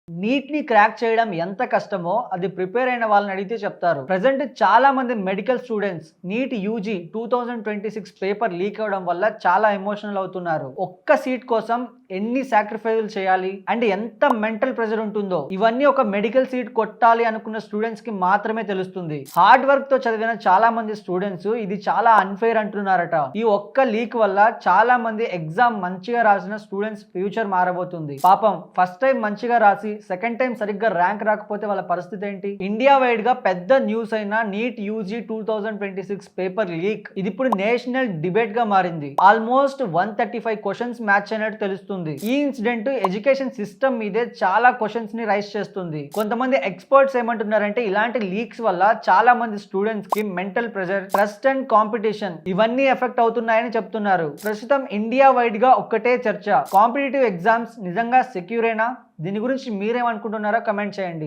Neat ని crack చేయడం ఎంత కష్టమో అది ప్రిపేర్ అయిన వాళ్ళని అడిగితే చెప్తారు. ప్రెసెంట్ చాలా మంది medical students NEET UG 2026 paper leak అవడం వల్ల చాలా ఎమోషనల్ అవుతున్నారు. ఒక్క సీట్ కోసం ఎన్ని సాక్రిఫైజులు చేయాలి అండ్ ఎంత మెంటల్ ప్రెషర్ ఉంటుందో ఇవన్నీ ఒక మెడికల్ సీట్ కొట్టాలి అనుకున్న స్టూడెంట్స్ కి మాత్రమే తెలుస్తుంది. హార్డ్ వర్క్ తో చదివిన చాలా మంది స్టూడెంట్స్ ఇది చాలా అన్ఫెయిర్ అంటున్నారట. ఈ ఒక్క లీక్ వల్ల చాలా మంది ఎగ్జామ్ మంచిగా రాసిన స్టూడెంట్స్ ఫ్యూచర్ మారబోతుంది. పాపం ఫస్ట్ టైం మంచిగా రాసి సెకండ్ టైం సరిగ్గా ర్యాంక్ రాకపోతే వాళ్ళ పరిస్థితి ఏంటి? ఇండియా వైడ్ గా పెద్ద న్యూస్ అయిన నీట్ యూజీ 2026 పేపర్ లీక్ ఇది ఇప్పుడు నేషనల్ డిబేట్ గా మారింది. ఆల్మోస్ట్ 135 క్వశ్చన్స్ మ్యాచ్ అయినట్టు తెలుస్తుంది. ఈ ఇన్సిడెంట్ ఎడ్యుకేషన్ సిస్టమ్ మీదే చాలా క్వశ్చన్స్ ని రైజ్ చేస్తుంది. కొంతమంది ఎక్స్పర్ట్స్ ఏమంటున్నారంటే ఇలాంటి లీక్స్ వల్ల చాలా మంది స్టూడెంట్స్ కి mental pressure, trust and competition ఇవన్నీ ఎఫెక్ట్ అవుతున్నాయని చెప్తున్నారు. ప్రస్తుతం ఇండియా వైడ్ గా ఒక్కటే చర్చ, కాంపిటేటివ్ ఎగ్జామ్స్ నిజంగా సెక్యూరేనా? దీని గురించి మీరేమనుకుంటున్నారో కమెంట్ చేయండి.